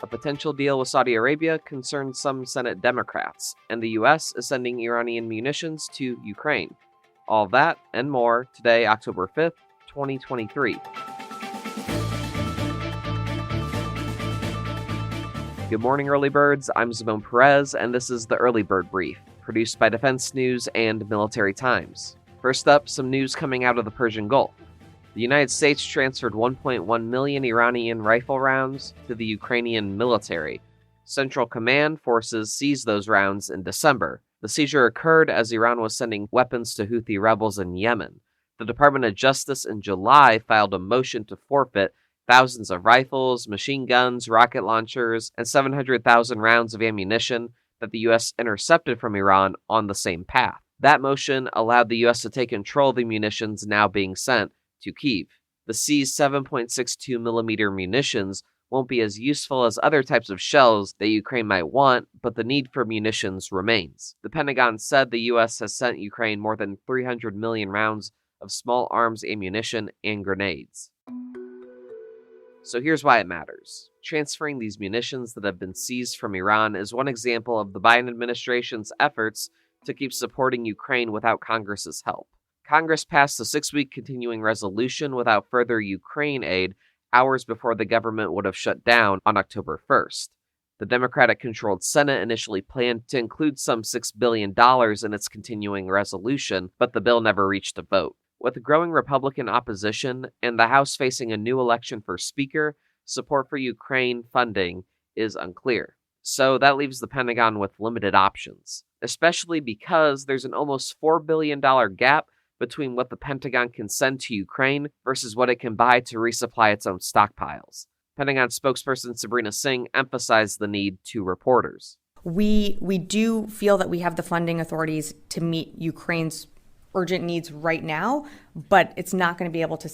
A potential deal with Saudi Arabia concerns some Senate Democrats, and the U.S. is sending Iranian munitions to Ukraine. All that and more today, October 5th, 2023. Good morning, Early Birds. I'm Simone Perez, and this is the Early Bird Brief, produced by Defense News and Military Times. First up, some news coming out of the Persian Gulf. The United States transferred 1.1 million Iranian rifle rounds to the Ukrainian military. Central Command forces seized those rounds in December. The seizure occurred as Iran was sending weapons to Houthi rebels in Yemen. The Department of Justice in July filed a motion to forfeit thousands of rifles, machine guns, rocket launchers, and 700,000 rounds of ammunition that the U.S. intercepted from Iran on the same path. That motion allowed the U.S. to take control of the munitions now being sent to Kyiv. The seized 7.62mm munitions won't be as useful as other types of shells that Ukraine might want, but the need for munitions remains. The Pentagon said the U.S. has sent Ukraine more than 300 million rounds of small arms ammunition and grenades. So here's why it matters. Transferring these munitions that have been seized from Iran is one example of the Biden administration's efforts to keep supporting Ukraine without Congress's help. Congress passed a 6-week continuing resolution without further Ukraine aid hours before the government would have shut down on October 1st. The Democratic-controlled Senate initially planned to include some $6 billion in its continuing resolution, but the bill never reached a vote. With growing Republican opposition and the House facing a new election for Speaker, support for Ukraine funding is unclear. So that leaves the Pentagon with limited options, especially because there's an almost $4 billion gap between what the Pentagon can send to Ukraine versus what it can buy to resupply its own stockpiles. Pentagon spokesperson Sabrina Singh emphasized the need to reporters. We do feel that we have the funding authorities to meet Ukraine's urgent needs right now, but it's not going to be able to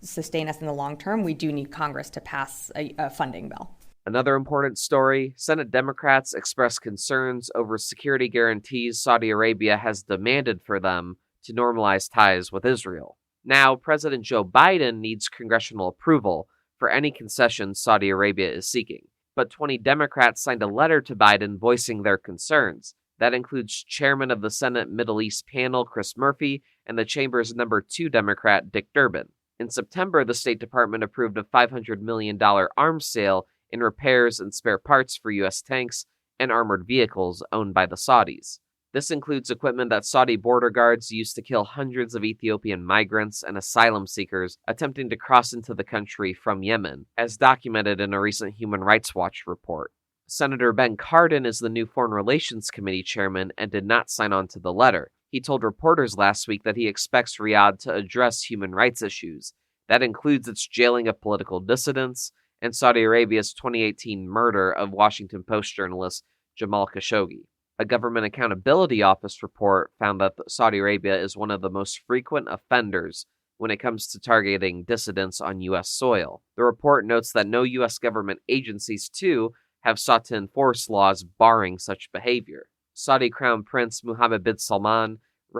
sustain us in the long term. We do need Congress to pass a funding bill. Another important story, Senate Democrats expressed concerns over security guarantees Saudi Arabia has demanded for them to normalize ties with Israel. Now, President Joe Biden needs congressional approval for any concessions Saudi Arabia is seeking. But 20 Democrats signed a letter to Biden voicing their concerns. That includes Chairman of the Senate Middle East panel, Chris Murphy, and the chamber's number 2 Democrat, Dick Durbin. In September, the State Department approved a $500 million arms sale in repairs and spare parts for U.S. tanks and armored vehicles owned by the Saudis. This includes equipment that Saudi border guards used to kill hundreds of Ethiopian migrants and asylum seekers attempting to cross into the country from Yemen, as documented in a recent Human Rights Watch report. Senator Ben Cardin is the new Foreign Relations Committee chairman and did not sign on to the letter. He told reporters last week that he expects Riyadh to address human rights issues. That includes its jailing of political dissidents and Saudi Arabia's 2018 murder of Washington Post journalist Jamal Khashoggi. A Government Accountability Office report found that Saudi Arabia is one of the most frequent offenders when it comes to targeting dissidents on U.S. soil. The report notes that no U.S. government agencies, too, have sought to enforce laws barring such behavior. Saudi Crown Prince Mohammed bin Salman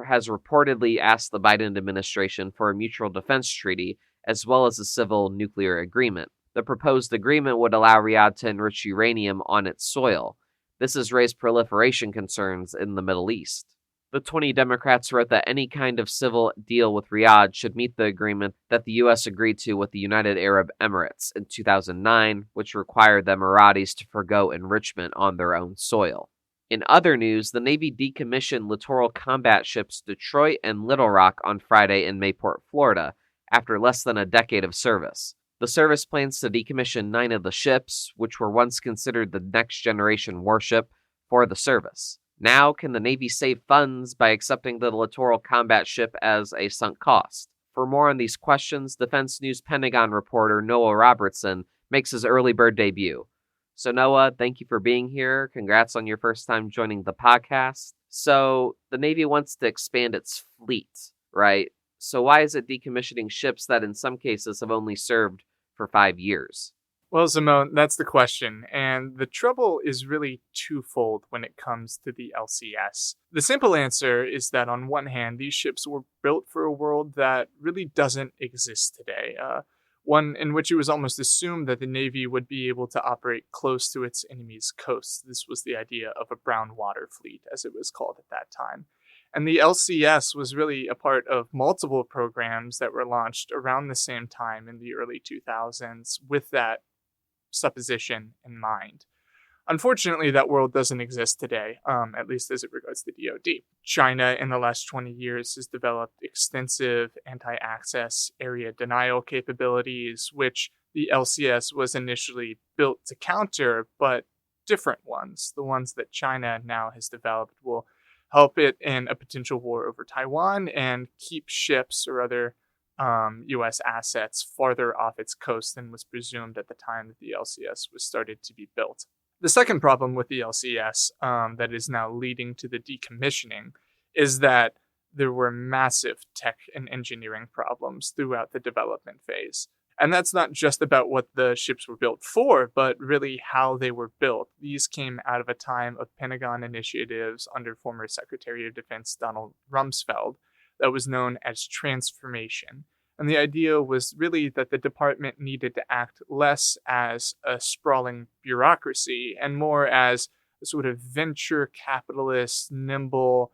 has reportedly asked the Biden administration for a mutual defense treaty as well as a civil nuclear agreement. The proposed agreement would allow Riyadh to enrich uranium on its soil. This has raised proliferation concerns in the Middle East. The 20 Democrats wrote that any kind of civil deal with Riyadh should meet the agreement that the U.S. agreed to with the United Arab Emirates in 2009, which required the Emiratis to forgo enrichment on their own soil. In other news, the Navy decommissioned littoral combat ships Detroit and Little Rock on Friday in Mayport, Florida, after less than a decade of service. The service plans to decommission 9 of the ships, which were once considered the next-generation warship for the service. Now, can the Navy save funds by accepting the littoral combat ship as a sunk cost? For more on these questions, Defense News Pentagon reporter Noah Robertson makes his early bird debut. So Noah, thank you for being here. Congrats on your first time joining the podcast. So the Navy wants to expand its fleet, right? So why is it decommissioning ships that in some cases have only served for 5 years? Well, Simone, that's the question, and the trouble is really twofold when it comes to the LCS. The simple answer is that on one hand, these ships were built for a world that really doesn't exist today. one in which it was almost assumed that the Navy would be able to operate close to its enemy's coasts. This was the idea of a brown water fleet, as it was called at that time. And the LCS was really a part of multiple programs that were launched around the same time in the early 2000s with that supposition in mind. Unfortunately, that world doesn't exist today, at least as it regards the DoD. China, in the last 20 years, has developed extensive anti-access area denial capabilities, which the LCS was initially built to counter, but different ones. The ones that China now has developed will help it in a potential war over Taiwan and keep ships or other U.S. assets farther off its coast than was presumed at the time that the LCS was started to be built. The second problem with the LCS that is now leading to the decommissioning is that there were massive tech and engineering problems throughout the development phase. And that's not just about what the ships were built for, but really how they were built. These came out of a time of Pentagon initiatives under former Secretary of Defense Donald Rumsfeld that was known as transformation. And the idea was really that the department needed to act less as a sprawling bureaucracy and more as a sort of venture capitalist, nimble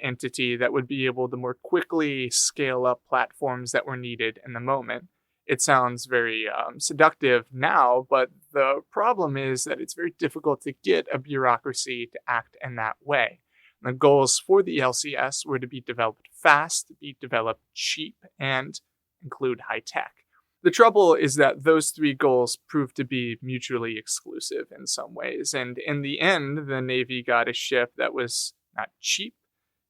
entity that would be able to more quickly scale up platforms that were needed in the moment. It sounds very seductive now, but the problem is that it's very difficult to get a bureaucracy to act in that way. And the goals for the LCS were to be developed fast, be developed cheap, and include high tech. The trouble is that those three goals proved to be mutually exclusive in some ways, and in the end, the Navy got a ship that was not cheap,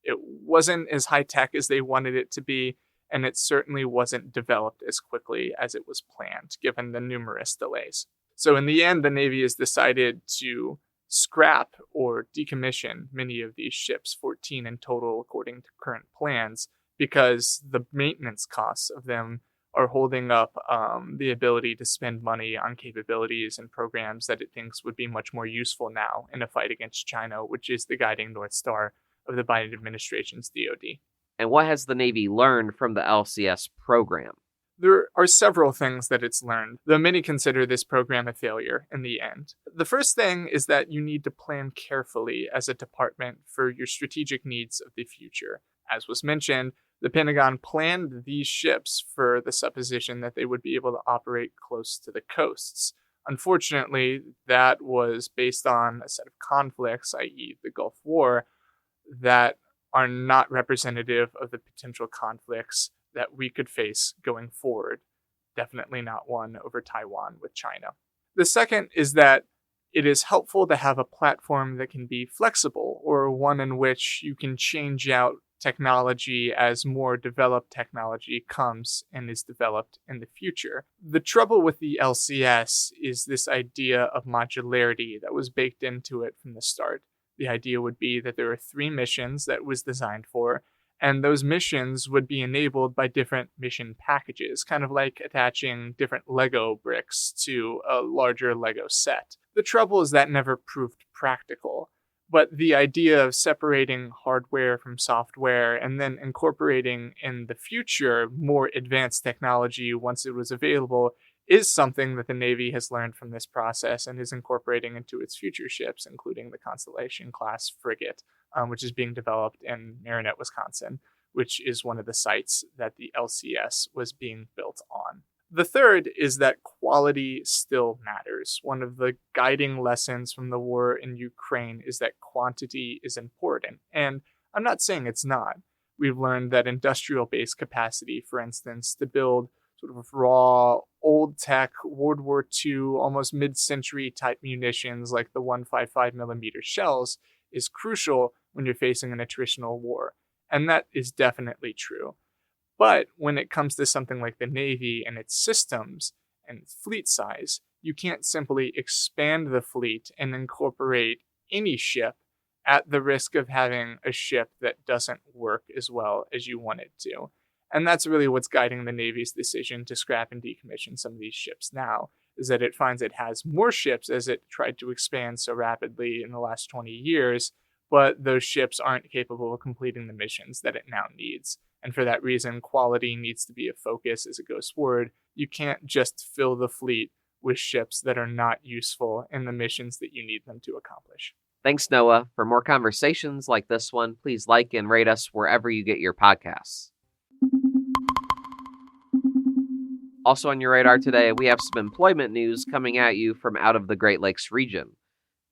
it wasn't as high tech as they wanted it to be, and it certainly wasn't developed as quickly as it was planned, given the numerous delays. So in the end, the Navy has decided to scrap or decommission many of these ships, 14 in total according to current plans, because the maintenance costs of them are holding up the ability to spend money on capabilities and programs that it thinks would be much more useful now in a fight against China, which is the guiding North Star of the Biden administration's DoD. And what has the Navy learned from the LCS program? There are several things that it's learned, though many consider this program a failure in the end. The first thing is that you need to plan carefully as a department for your strategic needs of the future. As was mentioned, the Pentagon planned these ships for the supposition that they would be able to operate close to the coasts. Unfortunately, that was based on a set of conflicts, i.e. the Gulf War, that are not representative of the potential conflicts that we could face going forward. Definitely not one over Taiwan with China. The second is that it is helpful to have a platform that can be flexible, or one in which you can change out technology as more developed technology comes and is developed in the future. The trouble with the LCS is this idea of modularity that was baked into it from the start. The idea would be that there are 3 missions that it was designed for, and those missions would be enabled by different mission packages, kind of like attaching different Lego bricks to a larger Lego set. The trouble is that never proved practical. But the idea of separating hardware from software and then incorporating in the future more advanced technology once it was available is something that the Navy has learned from this process and is incorporating into its future ships, including the Constellation-class frigate, which is being developed in Marinette, Wisconsin, which is one of the sites that the LCS was being built on. The third is that quality still matters. One of the guiding lessons from the war in Ukraine is that quantity is important. And I'm not saying it's not. We've learned that industrial-based capacity, for instance, to build sort of raw, old tech, World War II, almost mid-century type munitions like the 155mm shells is crucial when you're facing an attritional war. And that is definitely true. But when it comes to something like the Navy and its systems and fleet size, you can't simply expand the fleet and incorporate any ship at the risk of having a ship that doesn't work as well as you want it to. And that's really what's guiding the Navy's decision to scrap and decommission some of these ships now, is that it finds it has more ships as it tried to expand so rapidly in the last 20 years, but those ships aren't capable of completing the missions that it now needs. And for that reason, quality needs to be a focus as it goes forward. You can't just fill the fleet with ships that are not useful in the missions that you need them to accomplish. Thanks, Noah. For more conversations like this one, please like and rate us wherever you get your podcasts. Also on your radar today, we have some employment news coming at you from out of the Great Lakes region.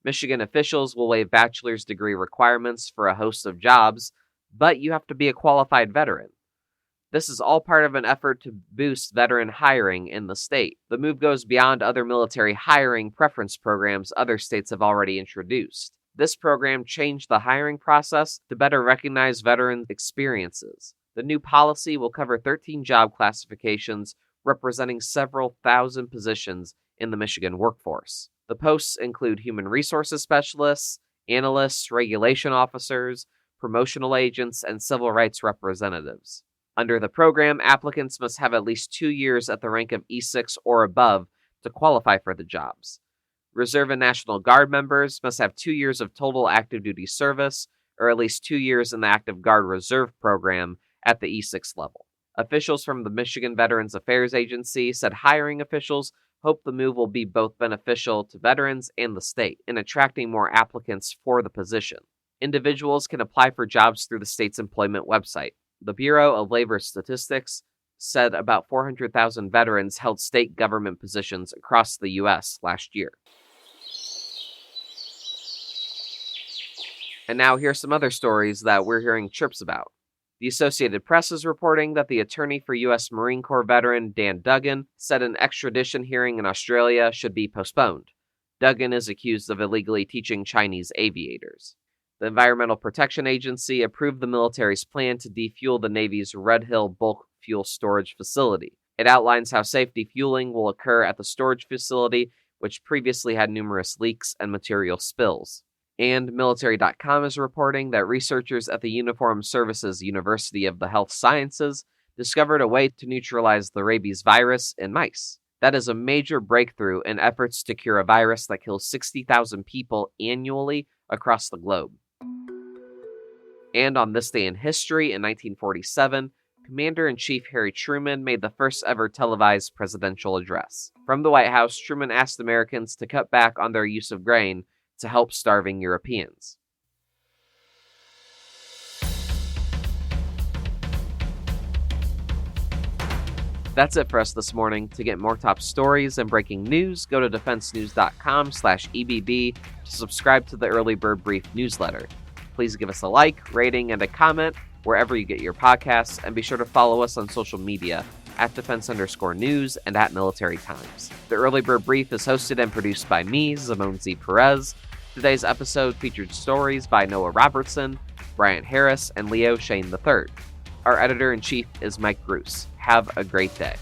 Michigan officials will waive bachelor's degree requirements for a host of jobs, but you have to be a qualified veteran. This is all part of an effort to boost veteran hiring in the state. The move goes beyond other military hiring preference programs other states have already introduced. This program changed the hiring process to better recognize veterans' experiences. The new policy will cover 13 job classifications representing several thousand positions in the Michigan workforce. The posts include human resources specialists, analysts, regulation officers, promotional agents, and civil rights representatives. Under the program, applicants must have at least 2 years at the rank of E6 or above to qualify for the jobs. Reserve and National Guard members must have 2 years of total active duty service, or at least 2 years in the Active Guard Reserve program at the E6 level. Officials from the Michigan Veterans Affairs Agency said hiring officials hope the move will be both beneficial to veterans and the state in attracting more applicants for the position. Individuals can apply for jobs through the state's employment website. The Bureau of Labor Statistics said about 400,000 veterans held state government positions across the U.S. last year. And now here's some other stories that we're hearing chirps about. The Associated Press is reporting that the attorney for U.S. Marine Corps veteran Dan Duggan said an extradition hearing in Australia should be postponed. Duggan is accused of illegally teaching Chinese aviators. The Environmental Protection Agency approved the military's plan to defuel the Navy's Red Hill bulk fuel storage facility. It outlines how safe defueling will occur at the storage facility, which previously had numerous leaks and material spills. And Military.com is reporting that researchers at the Uniformed Services University of the Health Sciences discovered a way to neutralize the rabies virus in mice. That is a major breakthrough in efforts to cure a virus that kills 60,000 people annually across the globe. And on this day in history, in 1947, Commander-in-Chief Harry Truman made the first ever televised presidential address. From the White House, Truman asked Americans to cut back on their use of grain to help starving Europeans. That's it for us this morning. To get more top stories and breaking news, go to defensenews.com/EBB to subscribe to the Early Bird Brief newsletter. Please give us a like, rating, and a comment wherever you get your podcasts, and be sure to follow us on social media at @defense_news and @Military Times. The Early Bird Brief is hosted and produced by me, Zamon Z. Perez. Today's episode featured stories by Noah Robertson, Bryant Harris, and Leo Shane III. Our editor-in-chief is Mike Bruce. Have a great day.